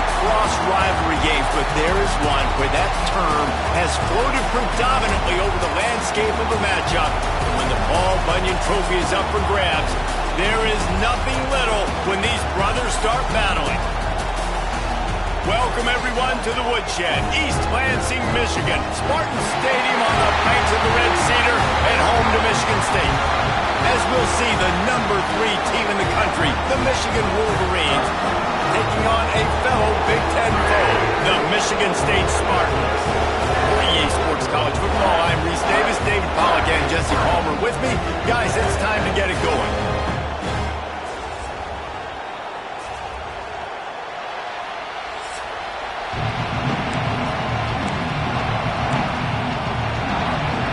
lacrosse rivalry games, but there is one where that term has floated predominantly over the landscape of a matchup. And when the Paul Bunyan Trophy is up for grabs, there is nothing little when these brothers start battling. Welcome, everyone, to the Woodshed, East Lansing, Michigan. Spartan Stadium on the banks of the Red Cedar and home to Michigan State. As we'll see, the #3 team in the country, the Michigan Wolverines, taking on a fellow Big Ten foe, the Michigan State Spartans. For EA Sports College Football, I'm Reese Davis, David Pollack, and Jesse Palmer with me. Guys, it's time to get it going.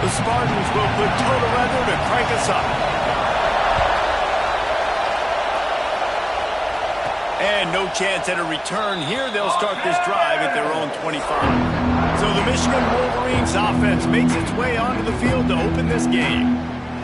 The Spartans will put total leather to crank us up. And no chance at a return here. They'll start this drive at their own 25. So the Michigan Wolverines offense makes its way onto the field to open this game.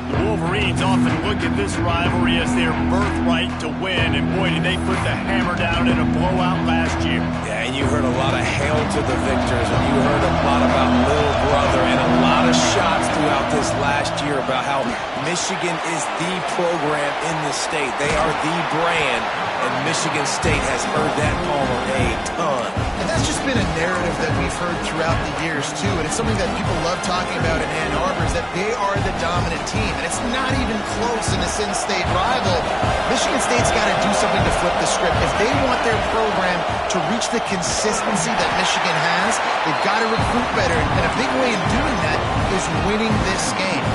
The Wolverines often look at this rivalry as their birthright to win, and boy, did they put the hammer down in a blowout last year. Yeah, and you heard a lot of hail to the victors, and you heard a lot about little brother, and a lot of shots throughout this last year about how Michigan is the program in the state. They are the brand, and Michigan State has heard that Palmer a ton. And that's just been a narrative that we've heard throughout the years, too. And it's something that people love talking about in Ann Arbor, is that they are the dominant team. And it's not even close in this in-state rival. Michigan State's got to do something to flip the script. If they want their program to reach the consistency that Michigan has, they've got to recruit better. And a big way in doing that is winning this game.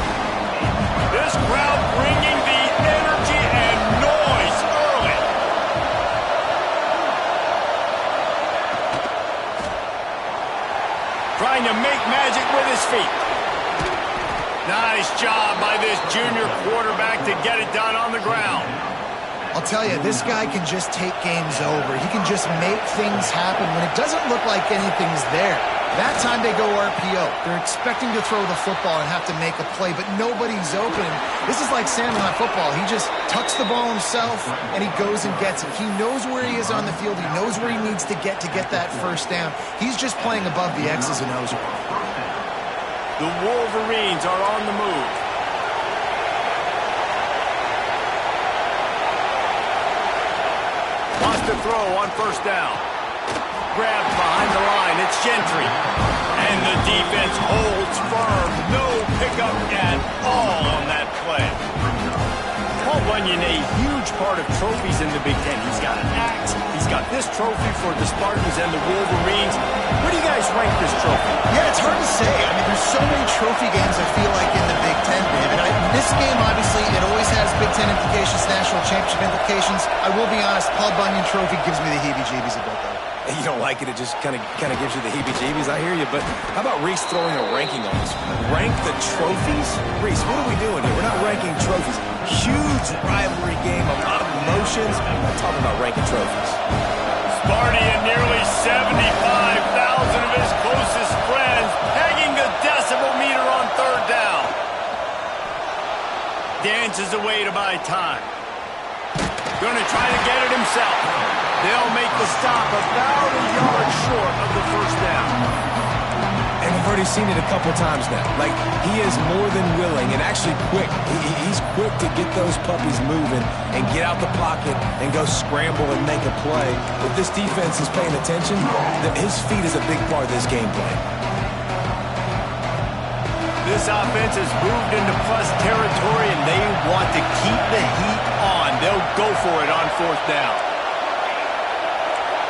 This crowd bringing the energy and noise early. Trying to make magic with his feet. Nice job by this junior quarterback to get it done on the ground. I'll tell you, this guy can just take games over. He can just make things happen when it doesn't look like anything's there. That time they go RPO. They're expecting to throw the football and have to make a play, but nobody's open. This is like Sandlot football. He just tucks the ball himself, and he goes and gets it. He knows where he is on the field. He knows where he needs to get that first down. He's just playing above the X's and O's. The Wolverines are on the move. Wants to throw on first down. Grabbed behind the line. It's Gentry. And the defense holds firm. No pickup at all on that play. Paul Bunyan, a huge part of trophies in the Big Ten. He's got an axe. He's got this trophy for the Spartans and the Wolverines. Where do you guys rank this trophy? Yeah, it's hard to say. I mean, there's so many trophy games, I feel like, in the Big Ten, David. This game, obviously, it always has Big Ten implications, national championship implications. I will be honest, Paul Bunyan Trophy gives me the heebie-jeebies a bit, though. You don't like it, it just kind of gives you the heebie-jeebies. I hear you, but how about Reese throwing a ranking on us? Rank the trophies? Reese, what are we doing here? We're not ranking trophies. Huge rivalry game, a lot of emotions. I'm not talking about ranking trophies. Sparty and nearly 75,000 of his closest friends pegging the decibel meter on third down. Dances away to buy time. Gonna try to get it himself. They'll make the stop about a yard short of the first down. And we've already seen it a couple times now. Like, he is more than willing and actually quick. He's quick to get those puppies moving and get out the pocket and go scramble and make a play. If this defense is paying attention, his feet is a big part of this game plan. This offense has moved into plus territory, and they want to keep the heat on. They'll go for it on fourth down.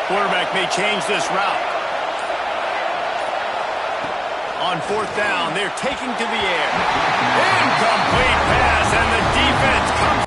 Quarterback may change this route. On fourth down, they're taking to the air. Incomplete pass, and the defense comes.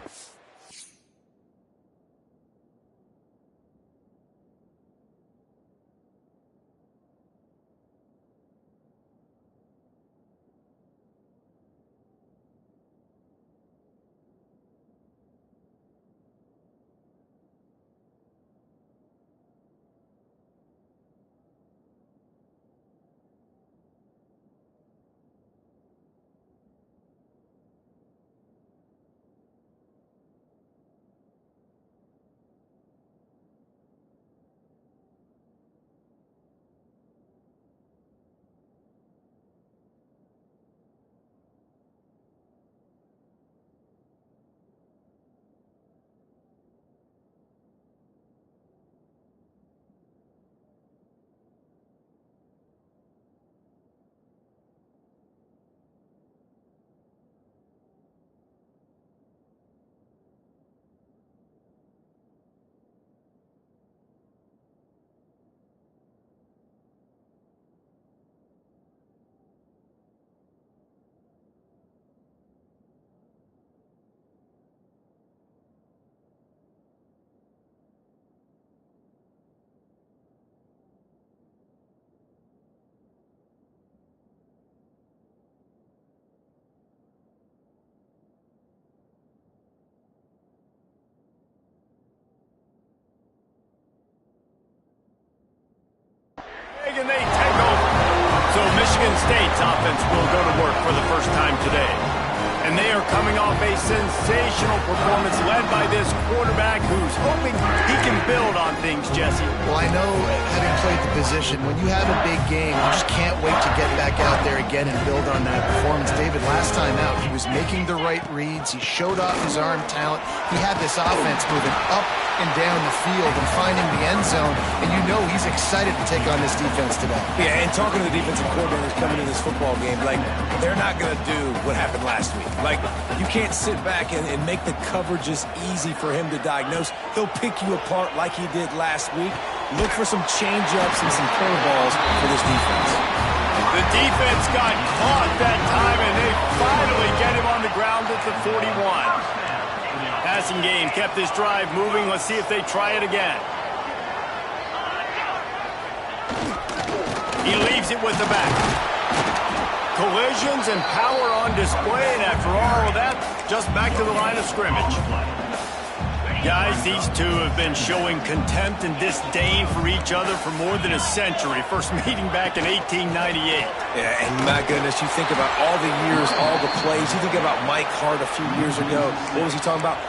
Michigan State's offense will go to work for the first time today. And they are coming off a sensational performance led by this quarterback who's hoping he can build on things, Jesse. Well, I know, having played the position, when you have a big game, you just can't wait to get back out there again and build on that performance. David, last time out, he was making the right reads. He showed off his arm talent. He had this offense moving up and down the field and finding the end zone, and you know he's excited to take on this defense today. Yeah, and talking to the defensive coordinators coming into this football game, like, they're not going to do what happened last week. Like, you can't sit back and make the coverages easy for him to diagnose. He'll pick you apart like he did last week. Look for some change-ups and some curveballs for this defense. The defense got caught that time, and they finally get him on the ground at the 41. Passing game kept this drive moving. Let's see if they try it again. He leaves it with the back. Collisions and power on display, and after all of that, just back to the line of scrimmage. Guys, these two have been showing contempt and disdain for each other for more than a century. First meeting back in 1898. Yeah, and my goodness, you think about all the years, all the plays. You think about Mike Hart a few years ago. What was he talking about?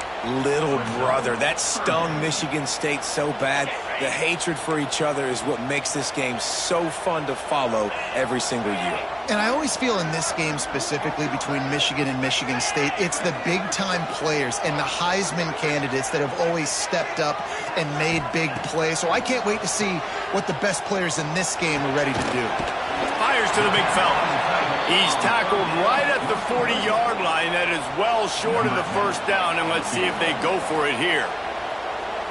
Little brother. That stung Michigan State so bad. The hatred for each other is what makes this game so fun to follow every single year. And I always feel in this game specifically between Michigan and Michigan State, it's the big-time players and the Heisman candidates that have always stepped up and made big plays. So I can't wait to see what the best players in this game are ready to do. Fires to the big fella. He's tackled right at the 40-yard line. That is well short of the first down, and let's see if they go for it here.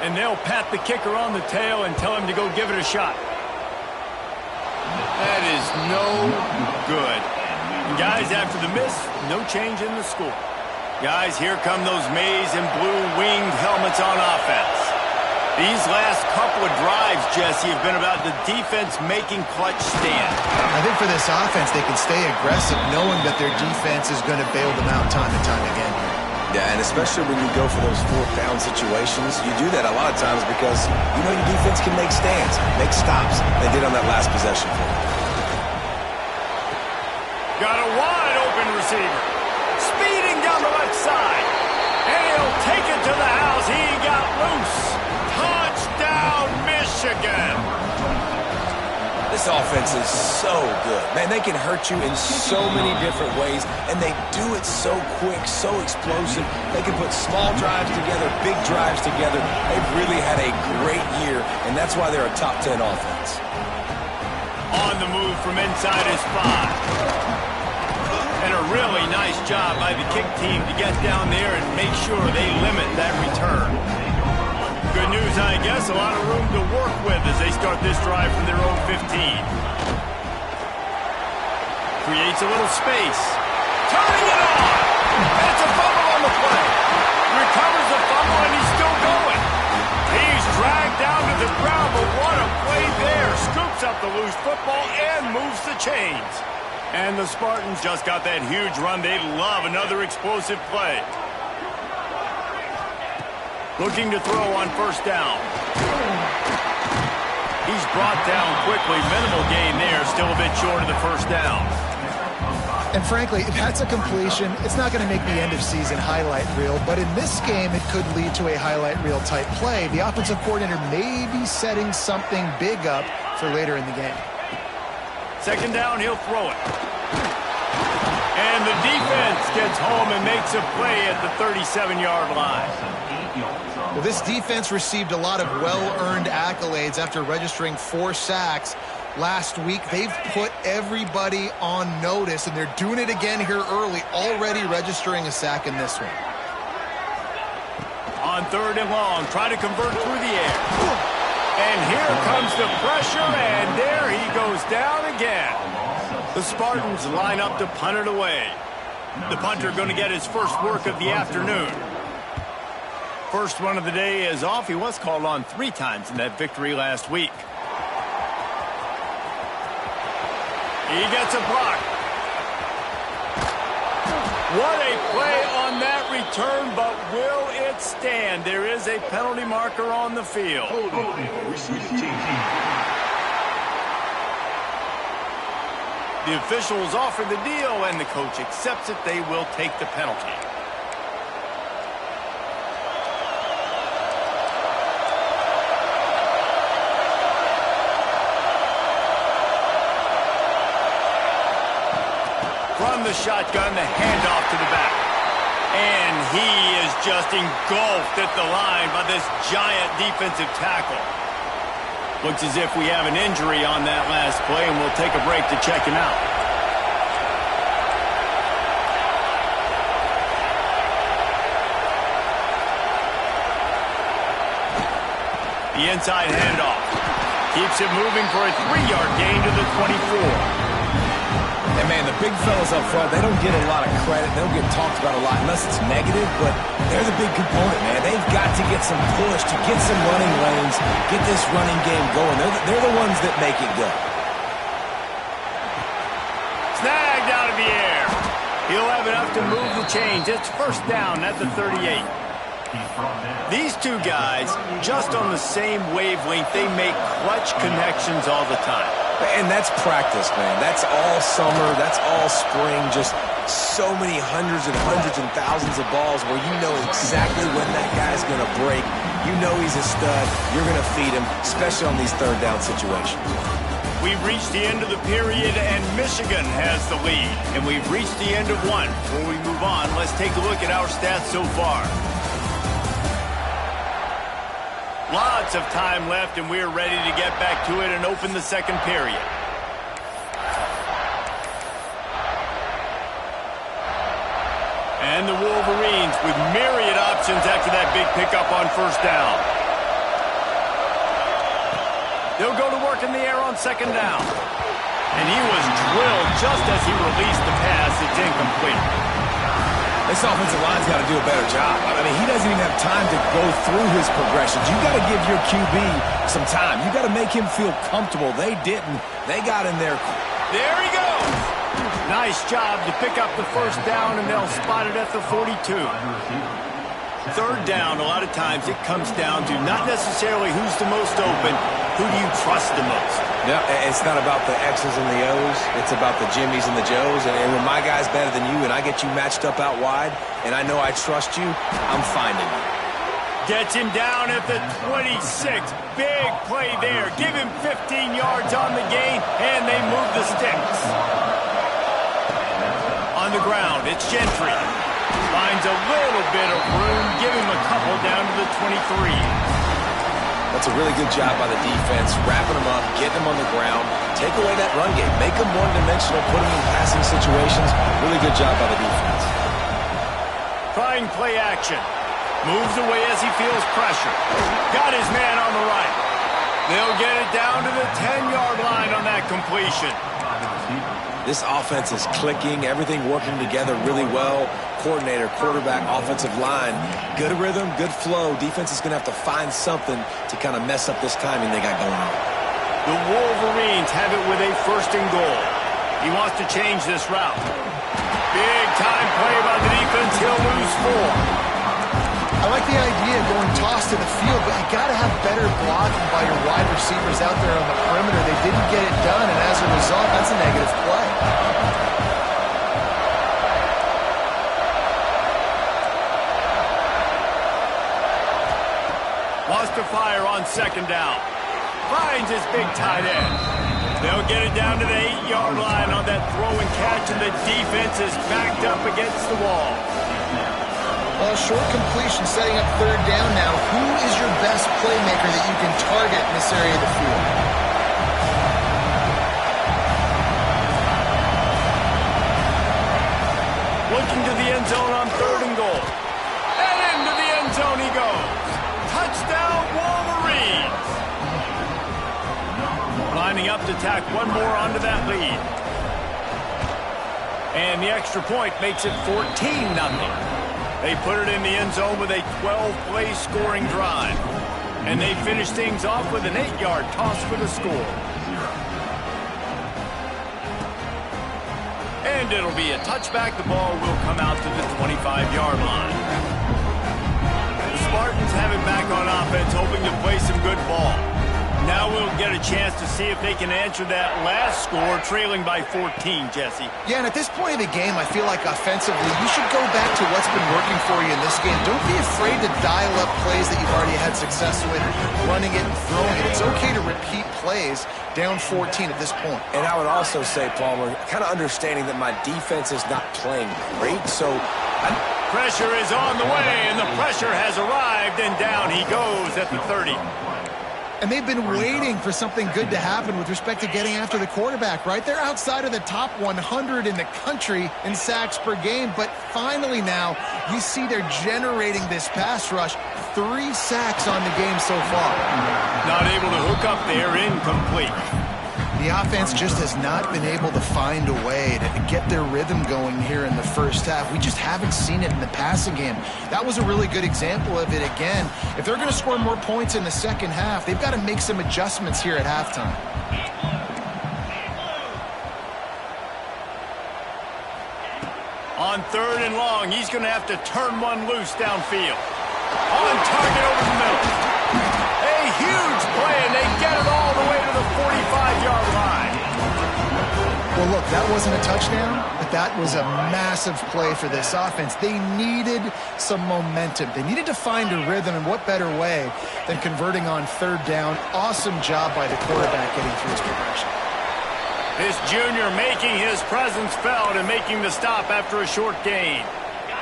And they'll pat the kicker on the tail and tell him to go give it a shot. That is no good. And guys, after the miss, no change in the score. Guys, here come those maize and blue winged helmets on offense. These last couple of drives, Jesse, have been about the defense making clutch stand. I think for this offense, they can stay aggressive knowing that their defense is going to bail them out time and time again. Yeah, and especially when you go for those fourth-down situations, you do that a lot of times because you know your defense can make stands, make stops. They did on that last possession for them. Got a wide-open receiver. Speeding down the left side. And he'll take it to the house. He got loose. Touchdown, Michigan. This offense is so good. Man, they can hurt you in so many different ways, and they do it so quick, so explosive. They can put small drives together, big drives together. They've really had a great year, and that's why they're a top 10 offense. On the move from inside his 5. And a really nice job by the kick team to get down there and make sure they limit that return. Good news, I guess, a lot of room to work with as they start this drive from their own 15. Creates a little space. Turning it on! And it's a fumble on the play. Recovers the fumble, and he's still going. He's dragged down to the ground, but what a play there. Scoops up the loose football and moves the chains. And the Spartans just got that huge run. They love another explosive play. Looking to throw on first down. He's brought down quickly. Minimal gain there. Still a bit short of the first down. And frankly, if that's a completion, it's not going to make the end-of-season highlight reel. But in this game, it could lead to a highlight reel type play. The offensive coordinator may be setting something big up for later in the game. Second down, he'll throw it. And the defense gets home and makes a play at the 37-yard line. Well, this defense received a lot of well-earned accolades after registering 4 sacks last week. They've put everybody on notice, and they're doing it again here early, already registering a sack in this one. On third and long, try to convert through the air. And here comes the pressure, and there he goes down again. The Spartans line up to punt it away. The punter going to get his first work of the afternoon. First run of the day is off. He was called on 3 times in that victory last week. He gets a block. What a play on that return, but will it stand? There is a penalty marker on the field. The officials offer the deal, and the coach accepts it. They will take the penalty. From the shotgun, the handoff to the back. And he is just engulfed at the line by this giant defensive tackle. Looks as if we have an injury on that last play, and we'll take a break to check him out. The inside handoff. Keeps it moving for a 3-yard gain to the 24. And, man, the big fellas up front, they don't get a lot of credit. They don't get talked about a lot unless it's negative, but they're the big component, man. They've got to get some push, to get some running lanes, get this running game going. They're the ones that make it go. Snagged out of the air. He'll have enough to move the chains. It's first down at the 38. These two guys, just on the same wavelength, they make clutch connections all the time. And that's practice, man. That's all summer. That's all spring. Just so many hundreds and thousands of balls where you know exactly when that guy's going to break. You know he's a stud. You're going to feed him, especially on these third down situations. We've reached the end of the period, and Michigan has the lead. And we've reached the end of one. Before we move on, let's take a look at our stats so far. Lots of time left, and we're ready to get back to it and open the second period. And the Wolverines with myriad options after that big pickup on first down. They'll go to work in the air on second down. And he was drilled just as he released the pass. It's incomplete. This offensive line's got to do a better job. I mean, he doesn't even have time to go through his progressions. You got to give your QB some time. You got to make him feel comfortable. They didn't. They got in there. There he goes. Nice job to pick up the first down, and they'll spot it at the 42. Third down, a lot of times it comes down to not necessarily who's the most open, who do you trust the most? Yeah, it's not about the X's and the O's. It's about the Jimmies and the Joes. And when my guy's better than you and I get you matched up out wide and I know I trust you, I'm finding you. Gets him down at the 26. Big play there. Give him 15 yards on the gain, and they move the sticks. On the ground, it's Gentry. Finds a little bit of room. Give him a couple down to the 23. That's a really good job by the defense, wrapping them up, getting them on the ground, take away that run game, make them one-dimensional, put them in passing situations. Really good job by the defense. Trying play action. Moves away as he feels pressure. Got his man on the right. They'll get it down to the 10-yard line on that completion. This offense is clicking, everything working together really well. Coordinator, quarterback, offensive line. Good rhythm, good flow. Defense is going to have to find something to kind of mess up this timing they got going on. The Wolverines have it with a first and goal. He wants to change this route. Big time play by the defense. He'll lose 4. I like the idea of going toss to the field, but you got to have better blocking by your wide receivers out there on the perimeter. They didn't get it done, and as a result, that's a negative play. Wants to fire on second down. Finds his big tight end. They'll get it down to the 8-yard line on that throw and catch, and the defense is backed up against the wall. Well, short completion setting up third down now. Who is your best playmaker that you can target in this area of the field? Looking to the end zone on third and goal. And into the end zone he goes. Touchdown, Wolverines. Lining up to tack one more onto that lead. And the extra point makes it 14-0. They put it in the end zone with a 12-play scoring drive. And they finish things off with an 8-yard toss for the score. And it'll be a touchback. The ball will come out to the 25-yard line. The Spartans have it back on offense, hoping to play some good ball. Now we'll get get a chance to see if they can answer that last score, trailing by 14, Jesse. Yeah, and at this point of the game, I feel like offensively, you should go back to what's been working for you in this game. Don't be afraid to dial up plays that you've already had success with, running it and throwing it. It's okay to repeat plays down 14 at this point. And I would also say, Palmer, kind of understanding that my defense is not playing great, so Pressure is on the way, and the pressure has arrived, and down he goes at the 30. And they've been waiting for something good to happen with respect to getting after the quarterback, right? They're outside of the top 100 in the country in sacks per game, but finally now you see they're generating this pass rush. 3 sacks on the game so far. Not able to hook up there, incomplete. The offense just has not been able to find a way to get their rhythm going here in the first half. We just haven't seen it in the passing game. That was a really good example of it again. If they're going to score more points in the second half, they've got to make some adjustments here at halftime. On 3rd and long, he's going to have to turn one loose downfield. On target over the middle. A huge play, and they get it all the way to the 45-yard line. Well, look, that wasn't a touchdown, but that was a massive play for this offense. They needed some momentum. They needed to find a rhythm, and what better way than converting on 3rd down. Awesome job by the quarterback getting through his progression. This junior making his presence felt and making the stop after a short gain.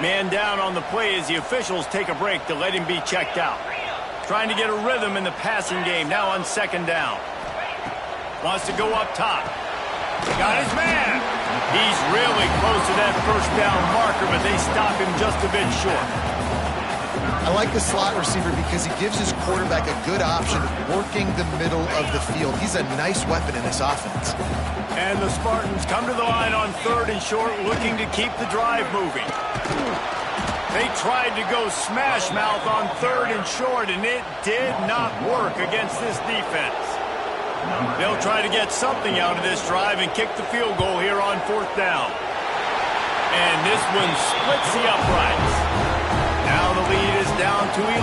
Man down on the play as the officials take a break to let him be checked out. Trying to get a rhythm in the passing game, now on 2nd down. Wants to go up top. Got his man. He's really close to that 1st down marker, but they stop him just a bit short. I like the slot receiver because he gives his quarterback a good option working the middle of the field. He's a nice weapon in this offense. And the Spartans come to the line on 3rd and short, looking to keep the drive moving. They tried to go smash mouth on 3rd and short, and it did not work against this defense. They'll try to get something out of this drive and kick the field goal here on 4th down. And this one splits the uprights. Now the lead is down to 11.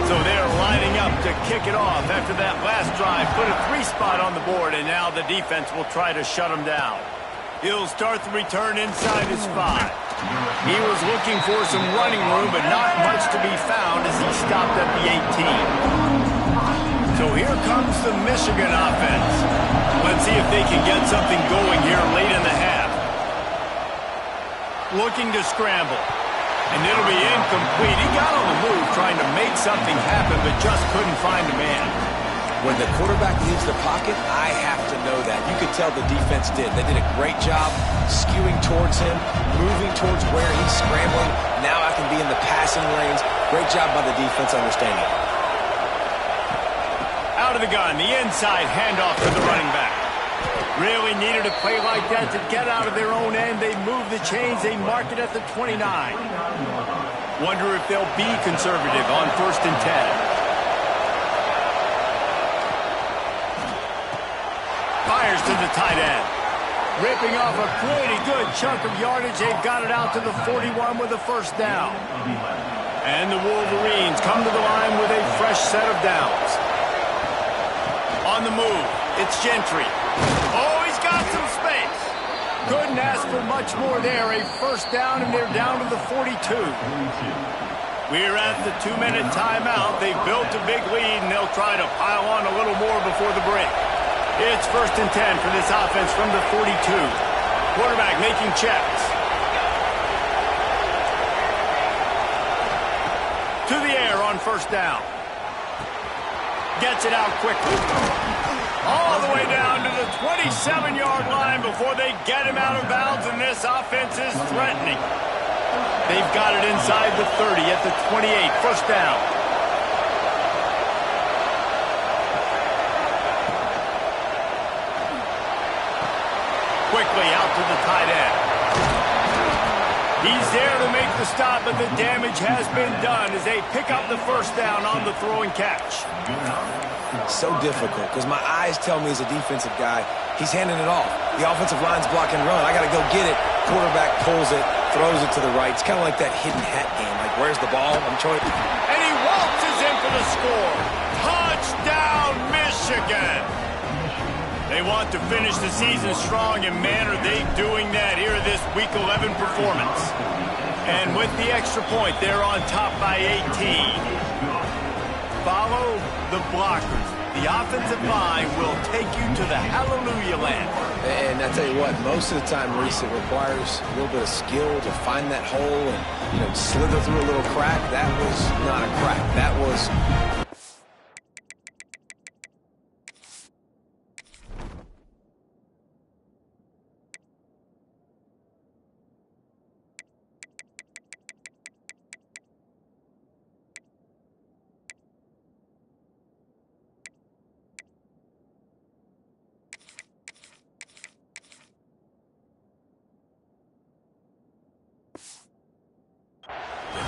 So they're lining up to kick it off after that last drive. Put a 3-spot on the board, and now the defense will try to shut them down. He'll start the return inside his 5. He was looking for some running room, but not much to be found as he stopped at the 18. So here comes the Michigan offense. Let's see if they can get something going here late in the half. Looking to scramble. And it'll be incomplete. He got on the move trying to make something happen, but just couldn't find a man. when the quarterback leaves the pocket, I have to know that. You could tell the defense did. They did a great job skewing towards him, moving towards where he's scrambling. Now I can be in the passing lanes. Great job by the defense understanding. Out of the gun, the inside handoff to the running back. Really needed a play like that to get out of their own end. They move the chains. They mark it at the 29. Wonder if they'll be conservative on 1st and 10. Fires to the tight end. Ripping off a pretty good chunk of yardage. They've got it out to the 41 with a 1st down. And the Wolverines come to the line with a fresh set of downs. On the move, it's Gentry. Oh, he's got some space. Couldn't ask for much more there. A 1st down, and they're down to the 42. We're at the 2-minute timeout. They've built a big lead, and they'll try to pile on a little more before the break. It's 1st and 10 for this offense from the 42. Quarterback making checks. To the air on 1st down. Gets it out quickly. All the way down to the 27-yard line before they get him out of bounds, and this offense is threatening. They've got it inside the 30 at the 28. 1st down. Quickly out to the tight end. He's there to make the stop, but the damage has been done as they pick up the 1st down on the throw and catch. So difficult because my eyes tell me as a defensive guy, he's handing it off. The offensive line's block and run. I got to go get it. Quarterback pulls it, throws it to the right. It's kind of like that hidden hat game. Like, where's the ball? I'm trying. And he waltzes in for the score. Touchdown, Michigan. Michigan. They want to finish the season strong, and man, are they doing that here this Week 11 performance. And with the extra point, they're on top by 18. Follow the blockers. The offensive line will take you to the hallelujah land. And I tell you what, most of the time, Reese, it requires a little bit of skill to find that hole and, slither through a little crack. That was not a crack. That was...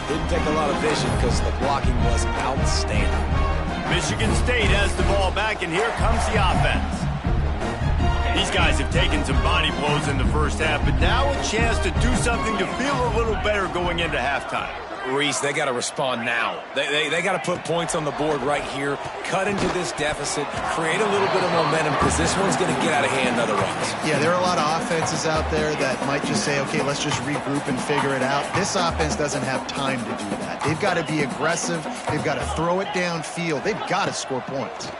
Didn't take a lot of vision because the blocking was outstanding. Michigan State has the ball back, and here comes the offense. These guys have taken some body blows in the first half, but now a chance to do something to feel a little better going into halftime. Reese, they got to respond now. They got to put points on the board right here, cut into this deficit, create a little bit of momentum, because this one's going to get out of hand otherwise. Yeah, there are a lot of offenses out there that might just say, okay, let's just regroup and figure it out. This offense doesn't have time to do that. They've got to be aggressive. They've got to throw it downfield. They've got to score points.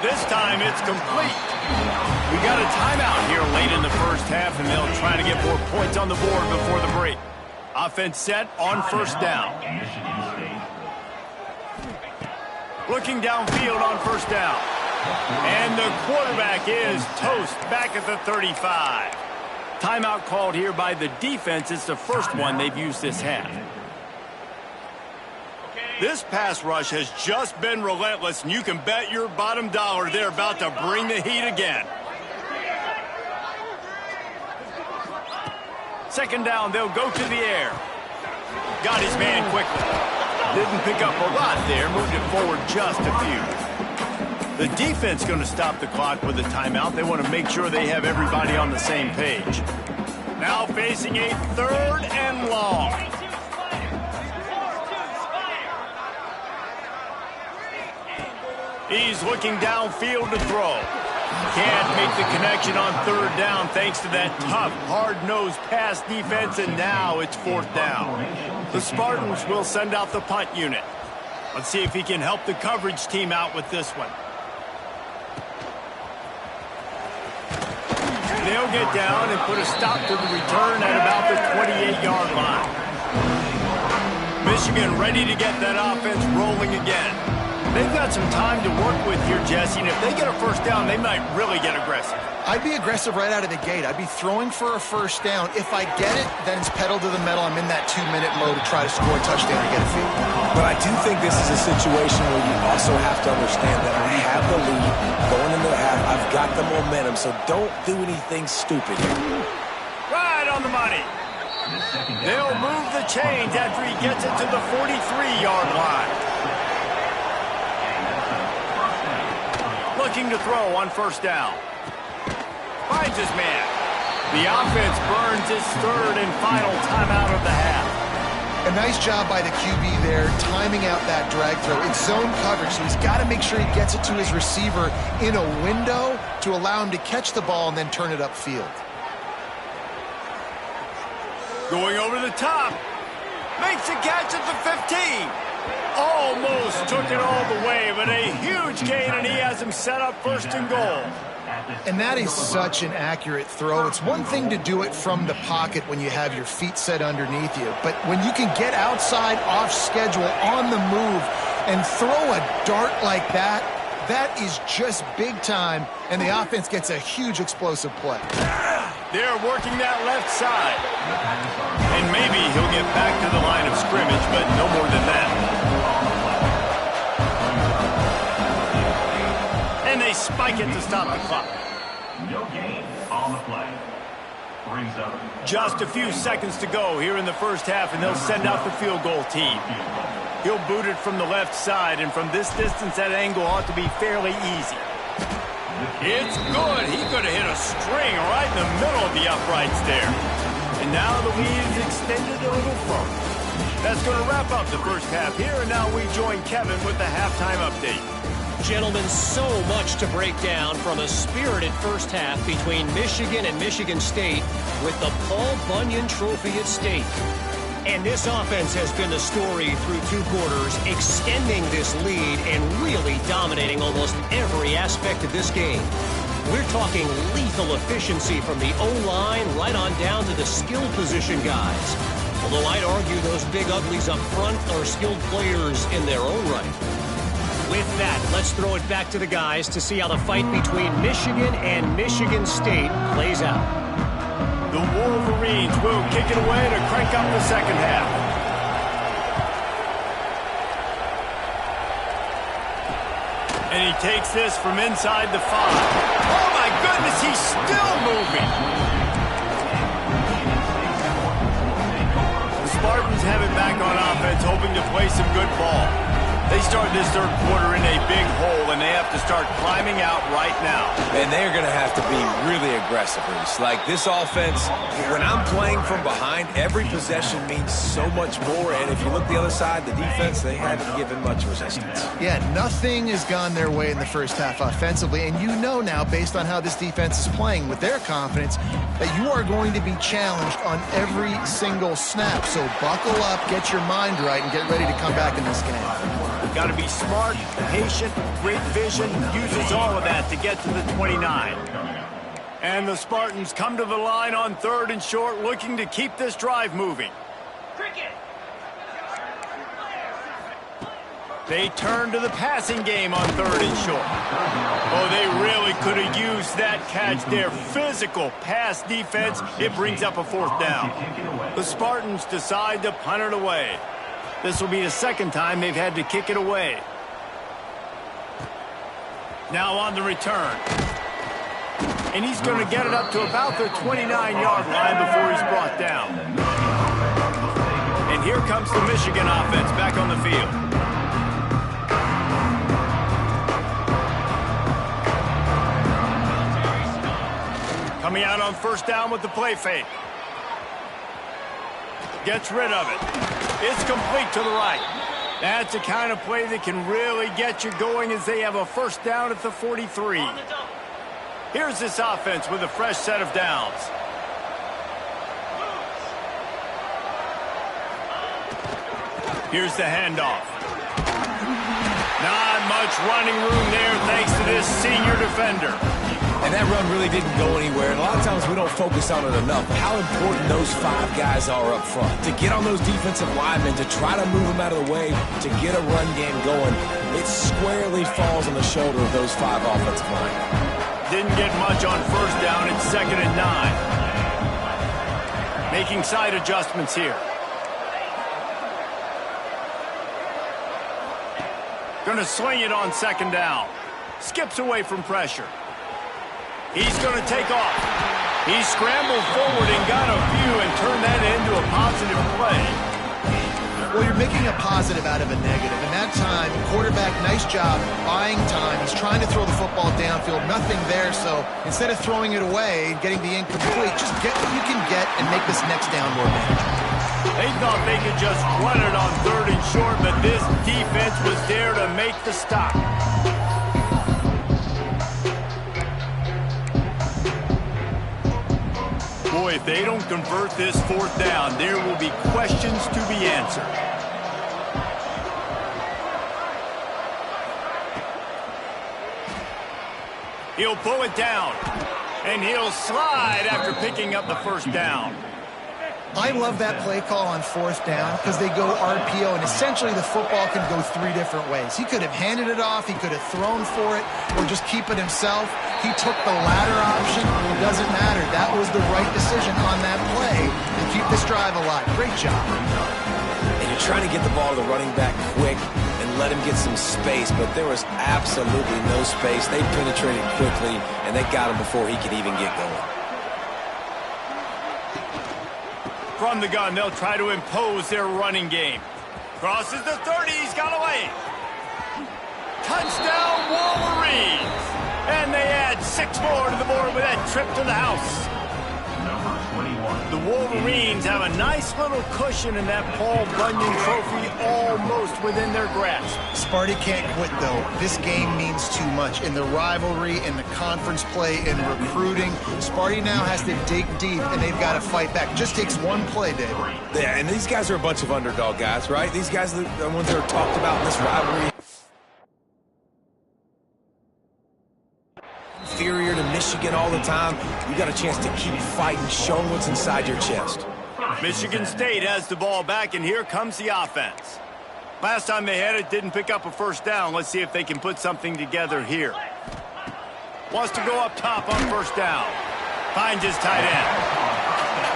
This time it's complete. We got a timeout here late in the first half, and they'll try to get more points on the board before the break. Offense set on first down. Looking downfield on first down. And the quarterback is toast back at the 35. Timeout called here by the defense. It's the first one they've used this half. This pass rush has just been relentless, and you can bet your bottom dollar they're about to bring the heat again. Second down, they'll go to the air. Got his man quickly. Didn't pick up a lot there, moved it forward just a few. The defense going to stop the clock with a timeout. They want to make sure they have everybody on the same page. Now facing a third and long. He's looking downfield to throw. Can't make the connection on third down thanks to that tough, hard-nosed pass defense, and now it's fourth down. The Spartans will send out the punt unit. Let's see if he can help the coverage team out with this one. They'll get down and put a stop to the return at about the 28-yard line. Michigan ready to get that offense rolling again. They've got some time to work with here, Jesse, and if they get a first down, they might really get aggressive. I'd be aggressive right out of the gate. I'd be throwing for a first down. If I get it, then it's pedal to the metal. I'm in that 2-minute mode to try to score a touchdown and get a field. But I do think this is a situation where you also have to understand that I have the lead going into the half. I've got the momentum, so don't do anything stupid here. Right on the money. They'll move the chains after he gets it to the 43-yard line. Looking to throw on first down. Finds his man. The offense burns his third and final timeout of the half. A nice job by the QB there, timing out that drag throw. It's zone coverage, so he's got to make sure he gets it to his receiver in a window to allow him to catch the ball and then turn it upfield. Going over the top. Makes a catch at the 15. Almost took it all the way, but a huge gain, and he has him set up first and goal. And that is such an accurate throw. It's one thing to do it from the pocket when you have your feet set underneath you, but when you can get outside, off schedule, on the move, and throw a dart like that, that is just big time, and the offense gets a huge explosive play. They're working that left side. And maybe he'll get back to the line of scrimmage, but no more than that. And they spike it to stop the clock. No gain on the play. Brings up. Just a few seconds to go here in the first half, and they'll send out the field goal team. He'll boot it from the left side, and from this distance, that angle ought to be fairly easy. It's good. He could have hit a string right in the middle of the uprights there. And now the lead is extended a little further. That's going to wrap up the first half here, and now we join Kevin with the halftime update. Gentlemen, so much to break down from a spirited first half between Michigan and Michigan State with the Paul Bunyan Trophy at stake. And this offense has been the story through 2 quarters, extending this lead and really dominating almost every aspect of this game. We're talking lethal efficiency from the O-line right on down to the skill position guys. Although I'd argue those big uglies up front are skilled players in their own right. With that, let's throw it back to the guys to see how the fight between Michigan and Michigan State plays out. The Wolverines will kick it away to crank up the second half. And he takes this from inside the 5. Oh my goodness, he's still moving. The Spartans have it back on offense, hoping to play some good ball. They start this third quarter in a big hole, and they have to start climbing out right now. And they're going to have to be really aggressive, Reese. Like, this offense, when I'm playing from behind, every possession means so much more. And if you look the other side, the defense, they haven't given much resistance. Yeah, nothing has gone their way in the first half offensively. And you know now, based on how this defense is playing with their confidence, that you are going to be challenged on every single snap. So buckle up, get your mind right, and get ready to come back in this game. Got to be smart, patient, great vision, uses all of that to get to the 29. And the Spartans come to the line on 3rd and short, looking to keep this drive moving. They turn to the passing game on 3rd and short. Oh, they really could have used that catch there. Physical pass defense. It brings up a 4th down. The Spartans decide to punt it away. This will be the second time they've had to kick it away. Now on the return. And he's going to get it up to about the 29-yard line before he's brought down. And here comes the Michigan offense back on the field. Coming out on 1st down with the play fake. Gets rid of it. It's complete to the right. That's the kind of play that can really get you going as they have a 1st down at the 43. Here's this offense with a fresh set of downs. Here's the handoff. Not much running room there thanks to this senior defender. And that run really didn't go anywhere. And a lot of times we don't focus on it enough. How important those 5 guys are up front. To get on those defensive linemen, to try to move them out of the way, to get a run game going, it squarely falls on the shoulder of those 5 offensive linemen. Didn't get much on 1st down. It's 2nd and 9. Making side adjustments here. Gonna sling it on 2nd down. Skips away from pressure. He's going to take off. He scrambled forward and got a few and turned that into a positive play. Well, you're making a positive out of a negative. And that time, quarterback, nice job, buying time. He's trying to throw the football downfield. Nothing there, so instead of throwing it away and getting the incomplete, just get what you can get and make this next down more manageable. They thought they could just run it on 3rd and short, but this defense was there to make the stop. Boy, if they don't convert this 4th down, there will be questions to be answered. He'll pull it down, and he'll slide after picking up the 1st down. I love that play call on 4th down because they go RPO, and essentially the football can go 3 different ways. He could have handed it off, he could have thrown for it, or just keep it himself. He took the latter option. It doesn't matter. That was the right decision on that play to keep this drive alive. Great job. And you're trying to get the ball to the running back quick and let him get some space, but there was absolutely no space. They penetrated quickly, and they got him before he could even get going. From the gun, they'll try to impose their running game. Crosses the 30, he's got away. Touchdown, Wolverines! And they add 6 more to the board with that trip to the house. Number 21. The Wolverines have a nice little cushion in that Paul Bunyan trophy almost within their grasp. Sparty can't quit, though. This game means too much. In the rivalry, in the conference play, in recruiting, Sparty now has to dig deep, and they've got to fight back. Just takes one play, Dave. Yeah, and these guys are a bunch of underdog guys, right? These guys are the ones that are talked about in this rivalry. Inferior to Michigan all the time. You got a chance to keep fighting, showing what's inside your chest. Michigan State has the ball back, and here comes the offense. Last time they had it, didn't pick up a first down. Let's see if they can put something together here. Wants to go up top on first down. Finds his tight end.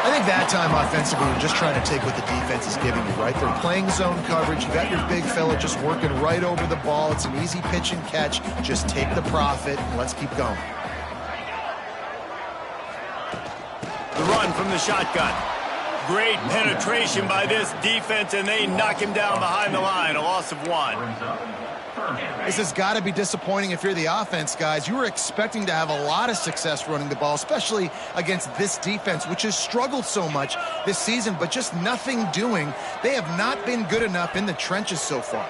I think that time offensively, we're just trying to take what the defense is giving you, right? They're playing zone coverage. You got your big fella just working right over the ball. It's an easy pitch and catch. Just take the profit, and let's keep going. The run from the shotgun. Great penetration by this defense, and they knock him down behind the line. A loss of 1. This has got to be disappointing if you're the offense, guys. You were expecting to have a lot of success running the ball, especially against this defense, which has struggled so much this season, but just nothing doing. They have not been good enough in the trenches so far.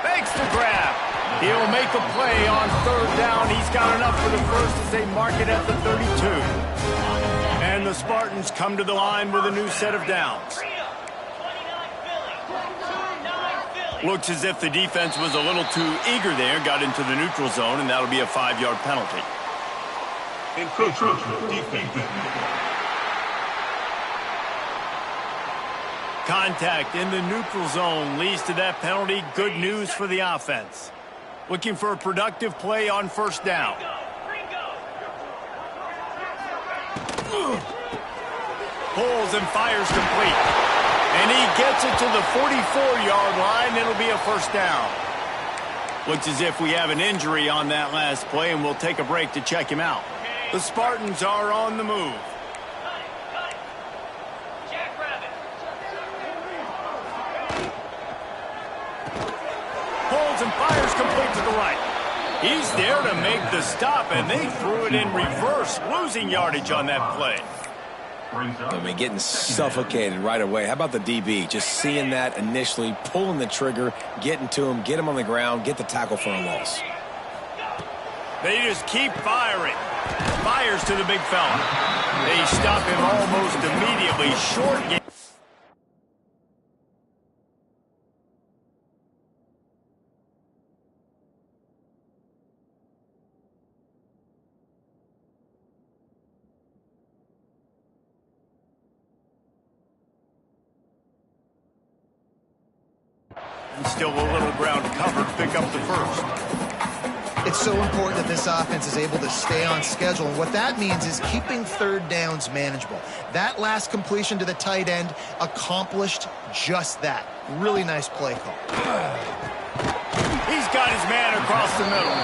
Makes the grab. He'll make a play on third down. He's got enough for the first as they mark it at the 32. And the Spartans come to the line with a new set of downs. Looks as if the defense was a little too eager there, got into the neutral zone, and that'll be a 5-yard penalty. Defense. Contact in the neutral zone leads to that penalty. Good news for the offense. Looking for a productive play on first down. Pulls and fires complete. And he gets it to the 44-yard line. It'll be a first down. Looks as if we have an injury on that last play, and we'll take a break to check him out. The Spartans are on the move. Pulls and fires complete to the right. He's there to make the stop, and they threw it in reverse, losing yardage on that play. I mean, getting suffocated right away. How about the DB? Just seeing that initially, pulling the trigger, getting to him, get him on the ground, get the tackle for a loss. They just keep firing. Fires to the big fella. They stop him almost immediately. Short game. Still a little ground covered, pick up the first. It's so important that this offense is able to stay on schedule, and what that means is keeping third downs manageable. That last completion to the tight end accomplished just that. Really nice play call. He's got his man across the middle.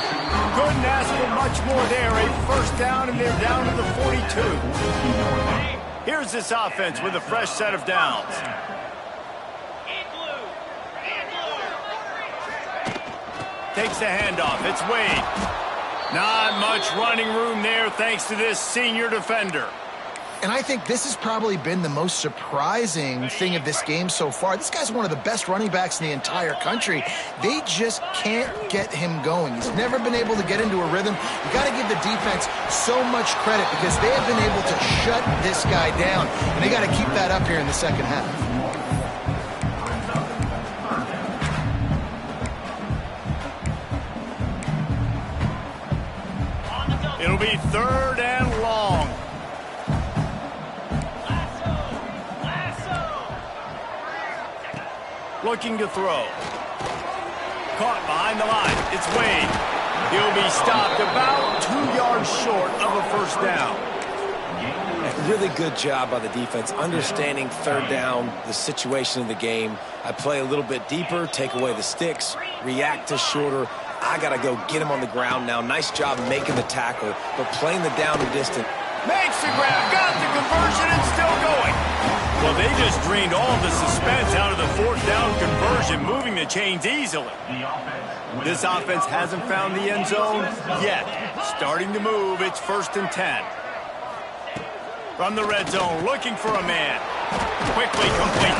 Couldn't ask for much more there. A first down, and they're down to the 42. Here's this offense with a fresh set of downs. Takes the handoff. It's Wade. Not much running room there thanks to this senior defender. And I think this has probably been the most surprising thing of this game so far. This guy's one of the best running backs in the entire country. They just can't get him going. He's never been able to get into a rhythm. You got to give the defense so much credit because they have been able to shut this guy down. And they got to keep that up here in the second half. It'll be third and long. Looking to throw. Caught behind the line. It's Wade. He'll be stopped about 2 yards short of a first down. Really good job by the defense, understanding third down, the situation of the game. I play a little bit deeper, take away the sticks, react to shorter. I got to go get him on the ground now. Nice job making the tackle, but playing the down and distant. Makes the grab, got the conversion, and still going. Well, they just drained all the suspense out of the fourth down conversion, moving the chains easily. This offense hasn't found the end zone yet. Starting to move, it's 1st and 10. From the red zone, looking for a man. Quickly complete.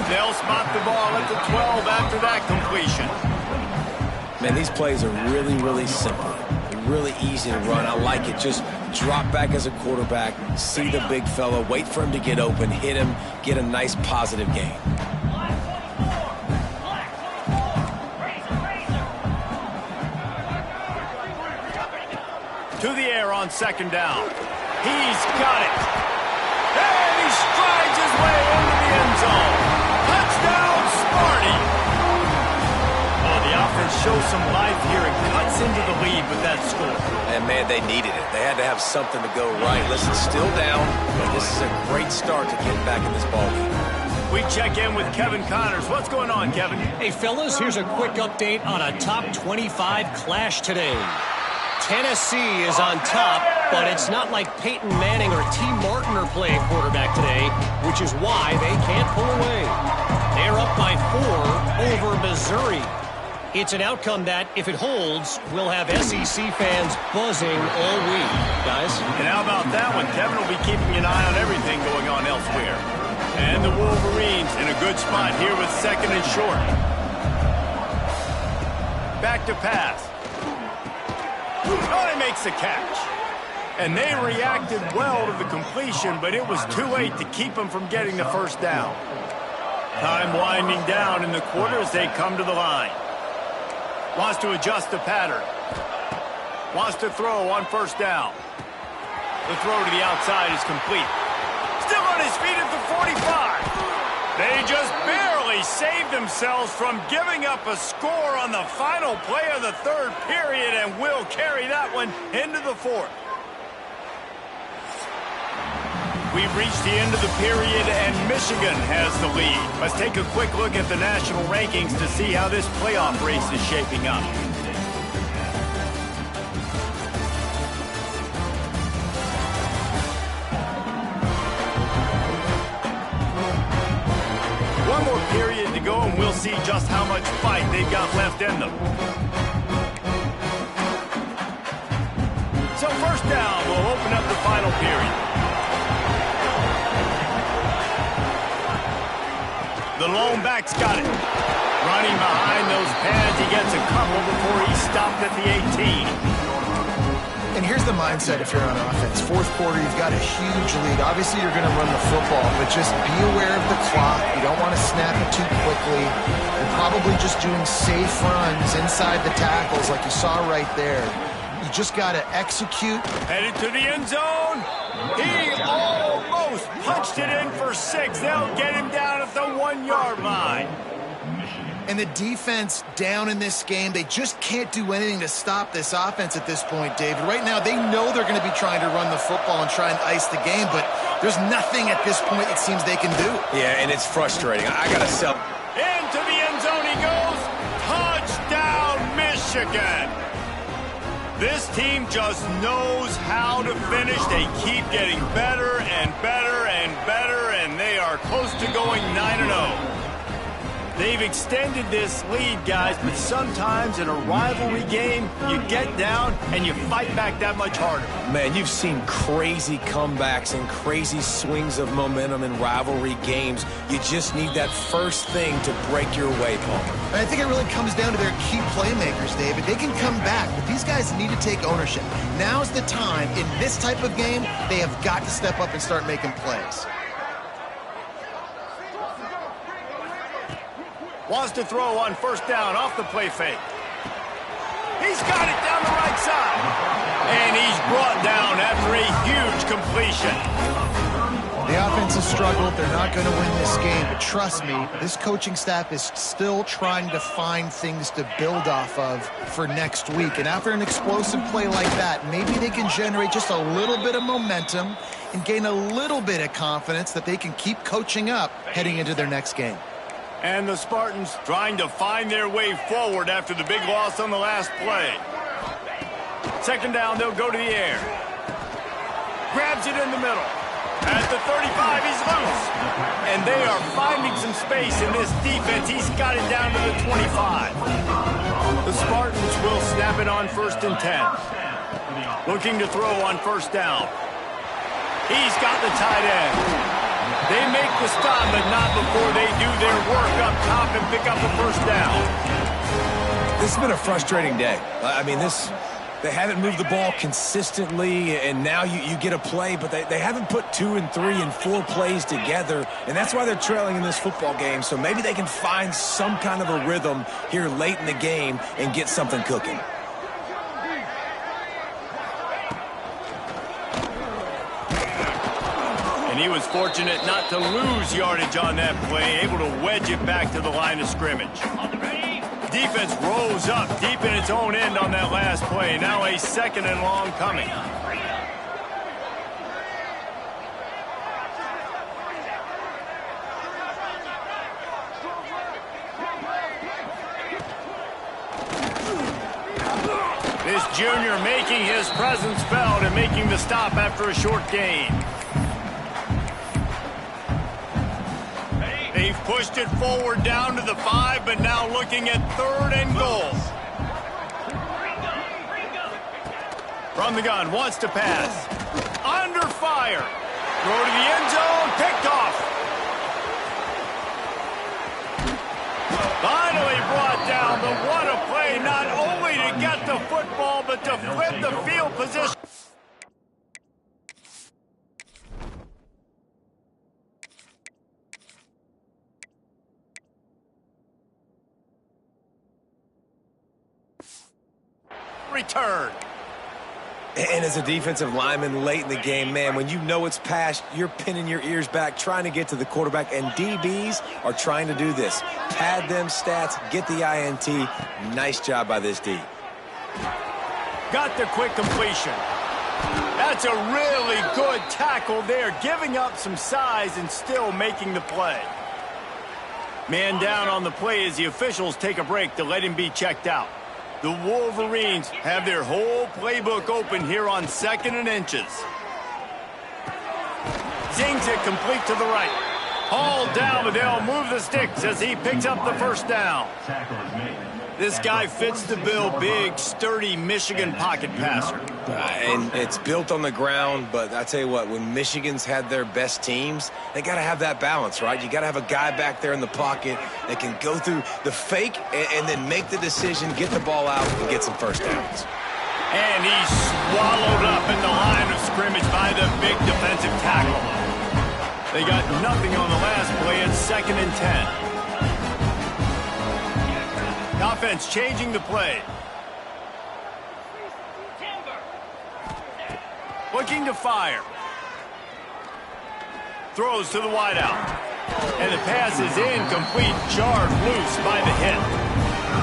They'll spot the ball at the 12 after that completion. Man, these plays are really, really simple. Really easy to run. I like it. Just drop back as a quarterback, see the big fella, wait for him to get open, hit him, get a nice positive gain. To the air on second down. He's got it. And he strides his way into the end zone. Touchdown, Sparty. Oh, the offense shows some life here and cuts into the lead with that score. And, man, they needed it. They had to have something to go right. Listen, still down, but this is a great start to get back in this ballgame. We check in with Kevin Connors. What's going on, Kevin? Hey, fellas, here's a quick update on a top 25 clash today. Tennessee is on top, but it's not like Peyton Manning or T. Martin are playing quarterback today, which is why they can't pull away. They're up by 4 over Missouri. It's an outcome that, if it holds, will have SEC fans buzzing all week. Guys? And how about that one? Kevin will be keeping an eye on everything going on elsewhere. And the Wolverines in a good spot here with second and short. Back to pass. Oh, he makes the catch. And they reacted well to the completion, but it was too late to keep them from getting the first down. Time winding down in the quarter as they come to the line. Wants to adjust the pattern. Wants to throw on first down. The throw to the outside is complete. Still on his feet at the 45. They just barely saved themselves from giving up a score on the final play of the third period and will carry that one into the fourth. We've reached the end of the period and Michigan has the lead. Let's take a quick look at the national rankings to see how this playoff race is shaping up. One more period to go and we'll see just how much fight they've got left in them. So first down will open up the final period. The lone back's got it. Running behind those pads, he gets a couple before he's stopped at the 18. And here's the mindset if you're on offense. Fourth quarter, you've got a huge lead. Obviously, you're going to run the football, but just be aware of the clock. You don't want to snap it too quickly. You're probably just doing safe runs inside the tackles like you saw right there. You just got to execute. Headed to the end zone. He almost punched it in for 6. They'll get him down at the 1-yard line. And the defense down in this game, they just can't do anything to stop this offense at this point, David. Right now, they know they're going to be trying to run the football and try and ice the game, but there's nothing at this point it seems they can do. Yeah, and it's frustrating. I got to sell. Into the end zone he goes. Touchdown, Michigan. This team just knows how to finish. They keep getting better and better and better, and they are close to going 9-0. They've extended this lead, guys, but sometimes in a rivalry game, you get down and you fight back that much harder. Man, you've seen crazy comebacks and crazy swings of momentum in rivalry games. You just need that first thing to break your way, Palmer. And I think it really comes down to their key playmakers, David. They can come back, but these guys need to take ownership. Now's the time. In this type of game, they have got to step up and start making plays. Wants to throw on first down off the play fake. He's got it down the right side. And he's brought down after a huge completion. The offense has struggled. They're not going to win this game. But trust me, this coaching staff is still trying to find things to build off of for next week. And after an explosive play like that, maybe they can generate just a little bit of momentum and gain a little bit of confidence that they can keep coaching up heading into their next game. And the Spartans trying to find their way forward after the big loss on the last play. Second down, they'll go to the air. Grabs it in the middle. At the 35, he's loose. And they are finding some space in this defense. He's got it down to the 25. The Spartans will snap it on 1st and 10. Looking to throw on first down. He's got the tight end. They make the stop, but not before they do their work up top and pick up a first down. This has been a frustrating day. I mean, they haven't moved the ball consistently, and now you get a play, but they haven't put 2 and 3 and 4 plays together, and that's why they're trailing in this football game. So maybe they can find some kind of a rhythm here late in the game and get something cooking. And he was fortunate not to lose yardage on that play, able to wedge it back to the line of scrimmage. Defense rose up deep in its own end on that last play. Now a second and long coming. This junior making his presence felt and making the stop after a short gain. They've pushed it forward down to the 5, but now looking at 3rd and goal. From the gun, wants to pass. Under fire. Throw to the end zone, picked off. Finally brought down, but what a play, not only to get the football, but to flip the field position. Return. And as a defensive lineman late in the game, man, when you know it's passed, you're pinning your ears back, trying to get to the quarterback, and DBs are trying to do this. Pad them stats, get the INT. Nice job by this D. Got the quick completion. That's a really good tackle there, giving up some size and still making the play. Man down on the play as the officials take a break to let him be checked out. The Wolverines have their whole playbook open here on 2nd and inches. Zings it complete to the right. Hauled down, but they'll move the sticks as he picks up the first down. This guy fits the bill, big, sturdy Michigan pocket passer. And it's built on the ground, but I tell you what, when Michigan's had their best teams, they got to have that balance, right? You got to have a guy back there in the pocket that can go through the fake and then make the decision, get the ball out, and get some first downs. And he's swallowed up in the line of scrimmage by the big defensive tackle. They got nothing on the last play. It's 2nd and 10. Offense changing the play. Looking to fire. Throws to the wideout. And the pass is incomplete, jarred loose by the hit.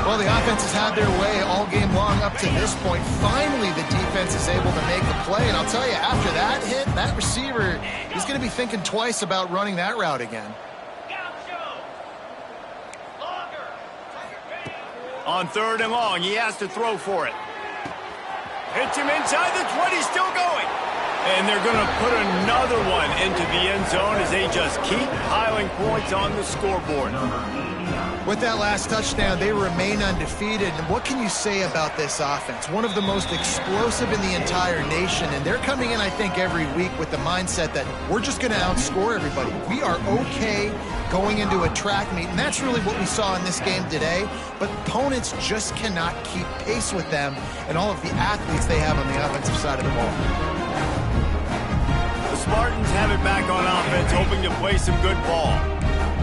Well, the offense has had their way all game long up to this point. Finally, the defense is able to make a play. And I'll tell you, after that hit, that receiver, he's going to be thinking twice about running that route again. On 3rd and long, he has to throw for it. Hits him inside the 20, still going. And they're going to put another one into the end zone as they just keep piling points on the scoreboard. With that last touchdown, they remain undefeated. And what can you say about this offense? One of the most explosive in the entire nation. And they're coming in, I think, every week with the mindset that we're just going to outscore everybody. We are okay going into a track meet. And that's really what we saw in this game today. But opponents just cannot keep pace with them and all of the athletes they have on the offensive side of the ball. The Spartans have it back on offense, hoping to play some good ball.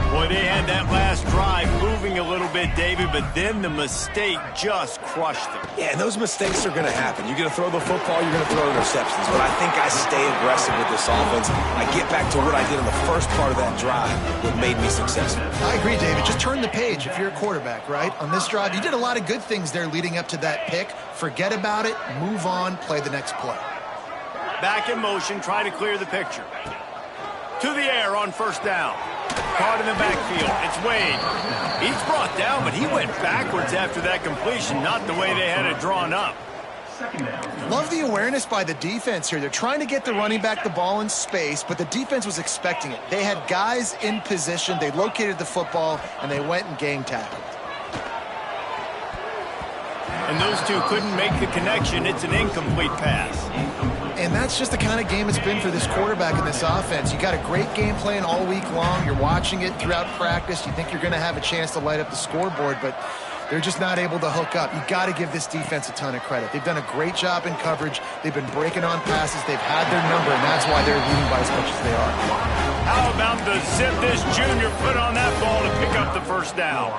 Boy, they had that last drive moving a little bit, David, but then the mistake just crushed them. Yeah, and those mistakes are going to happen. You're going to throw the football, you're going to throw interceptions. But I think I stay aggressive with this offense. I get back to what I did in the first part of that drive that made me successful. I agree, David. Just turn the page if you're a quarterback, right? On this drive, you did a lot of good things there leading up to that pick. Forget about it, move on, play the next play. Back in motion, try to clear the picture. To the air on 1st down. Caught in the backfield. It's Wade. He's brought down, but he went backwards after that completion, not the way they had it drawn up. Love the awareness by the defense here. They're trying to get the running back the ball in space, but the defense was expecting it. They had guys in position. They located the football, and they went and game tackled. And those two couldn't make the connection. It's an incomplete pass. And that's just the kind of game it's been for this quarterback in this offense. You got a great game plan all week long. You're watching it throughout practice. You think you're going to have a chance to light up the scoreboard, but they're just not able to hook up. You got to give this defense a ton of credit. They've done a great job in coverage. They've been breaking on passes. They've had their number, and that's why they're leading by as much as they are. How about the zip this junior put on that ball to pick up the first down?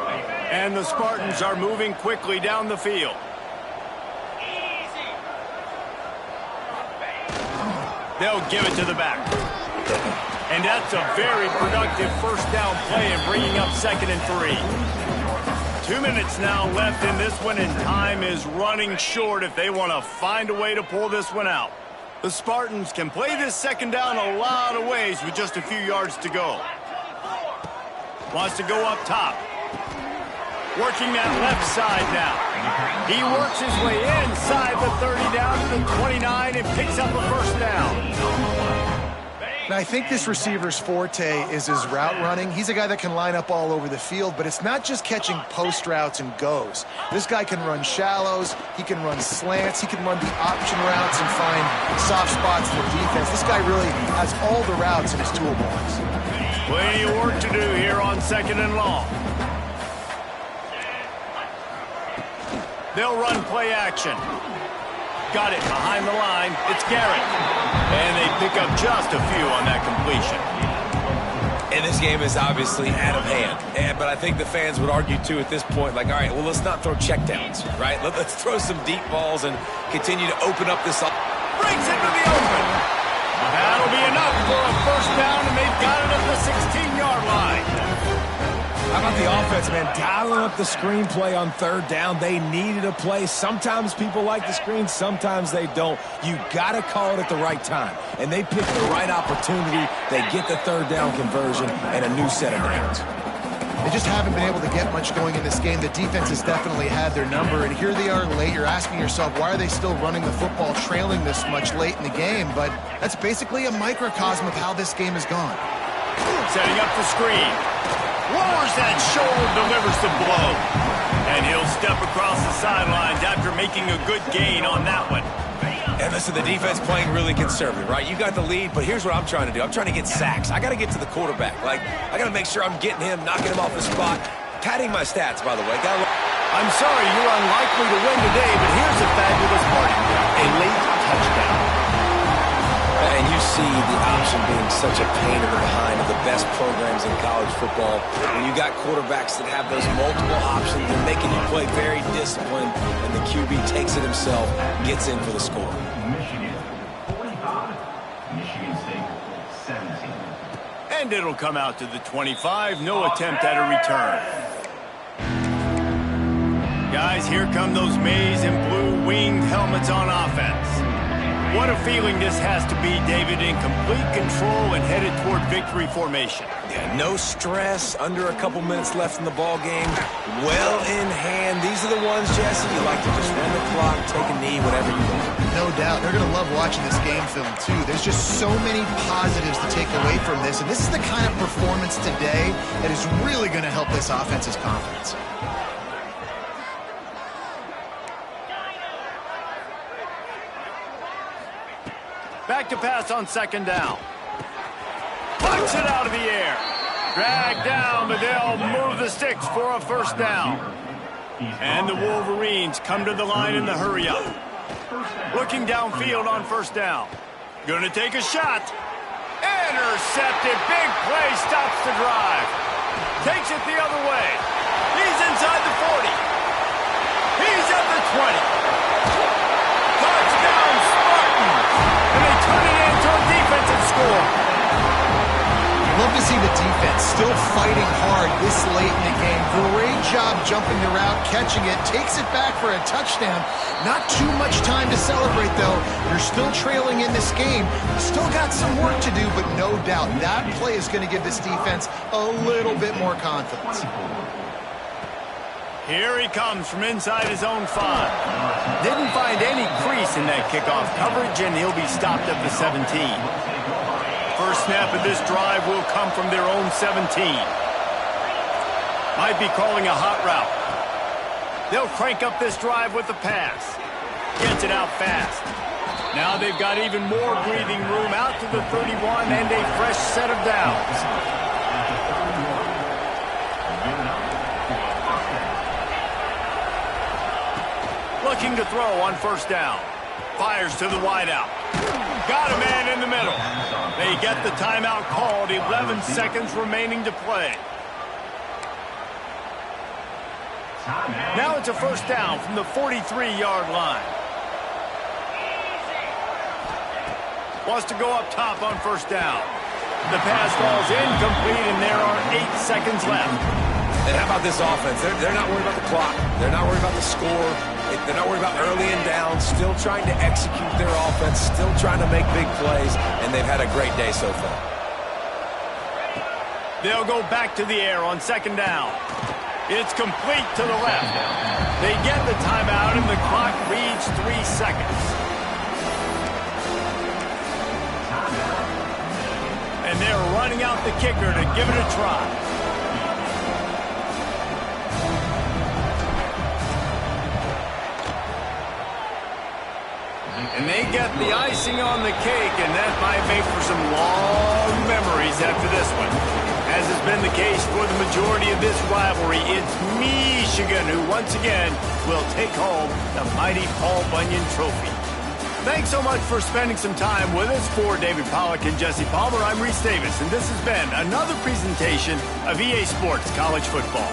And the Spartans are moving quickly down the field. They'll give it to the back. And that's a very productive first down play and bringing up 2nd and 3. 2 minutes now left in this one, and time is running short if they want to find a way to pull this one out. The Spartans can play this 2nd down a lot of ways with just a few yards to go. Wants to go up top. Working that left side now. He works his way inside the 30 down to the 29 and picks up a first down. Now, I think this receiver's forte is his route running. He's a guy that can line up all over the field, but it's not just catching post routes and goes. This guy can run shallows, he can run slants, he can run the option routes and find soft spots in the defense. This guy really has all the routes in his toolbox. Plenty of work to do here on 2nd and long. They'll run play action. Got it behind the line. It's Garrett. And they pick up just a few on that completion. And this game is obviously out of hand. But I think the fans would argue, too, at this point, like, all right, well, let's not throw checkdowns, right? Let's throw some deep balls and continue to open up this up. Breaks into the open. That'll be enough for a first down, and they've got it at the 16-yard line. How about the offense, man? Dialing up the screenplay on 3rd down. They needed a play. Sometimes people like the screen, sometimes they don't. You got to call it at the right time. And they pick the right opportunity. They get the 3rd down conversion and a new set of downs. They just haven't been able to get much going in this game. The defense has definitely had their number, and here they are late. You're asking yourself, why are they still running the football trailing this much late in the game? But that's basically a microcosm of how this game has gone. Setting up the screen. Lowers that shoulder, delivers the blow. And he'll step across the sidelines after making a good gain on that one. And listen, the defense playing really conservative, right? You got the lead, but here's what I'm trying to do. I'm trying to get sacks. I got to get to the quarterback. Like, I got to make sure I'm getting him, knocking him off the spot. Padding my stats, by the way. I'm sorry you're unlikely to win today, but here's a fabulous part. A late touchdown. And you see the option being such a pain in the behind of the best programs in college football. When you got quarterbacks that have those multiple options, they're making you play very disciplined, and the QB takes it himself, gets in for the score. Michigan 45, Michigan State 17. And it'll come out to the 25. No attempt at a return. Guys, here come those maize and blue winged helmets on offense. What a feeling this has to be, David, in complete control and headed toward victory formation. Yeah, no stress, under a couple minutes left in the ball game, well in hand. These are the ones, Jesse, you like to just run the clock, take a knee, whatever you want. No doubt. They're going to love watching this game film, too. There's just so many positives to take away from this, and this is the kind of performance today that is really going to help this offense's confidence. Back to pass on 2nd down. Punch it out of the air. Dragged down, but they'll move the sticks for a first down. And the Wolverines come to the line in the hurry-up. Looking downfield on 1st down. Going to take a shot. Intercepted. Big play stops the drive. Takes it the other way. He's inside the 40. He's at the 20. Touchdown, Spartans. And they turn it into a defensive score. Love to see the defense still fighting hard this late in the game. Great job jumping the route, catching it, takes it back for a touchdown. Not too much time to celebrate, though. You're still trailing in this game. Still got some work to do, but no doubt that play is going to give this defense a little bit more confidence. Here he comes from inside his own 5. Didn't find any crease in that kickoff coverage, and he'll be stopped at the 17. First snap of this drive will come from their own 17. Might be calling a hot route. They'll crank up this drive with the pass. Gets it out fast. Now they've got even more breathing room out to the 31 and a fresh set of downs. Looking to throw on first down. Fires to the wideout. Got a man in the middle. They get the timeout called. 11 seconds remaining to play. Now it's a first down from the 43-yard line. Wants to go up top on first down. The pass falls incomplete, and there are 8 seconds left. And how about this offense? They're not worried about the clock. They're not worried about the score. They're not worried about early and down. Still trying to execute their offense. Still trying to make big plays. And they've had a great day so far. They'll go back to the air on second down. It's complete to the left. They get the timeout, and the clock reads 3 seconds. And they're running out the kicker to give it a try. And they get the icing on the cake, and that might make for some long memories after this one. As has been the case for the majority of this rivalry, it's Michigan who once again will take home the mighty Paul Bunyan Trophy. Thanks so much for spending some time with us. For David Pollack and Jesse Palmer, I'm Reese Davis, and this has been another presentation of EA Sports College Football.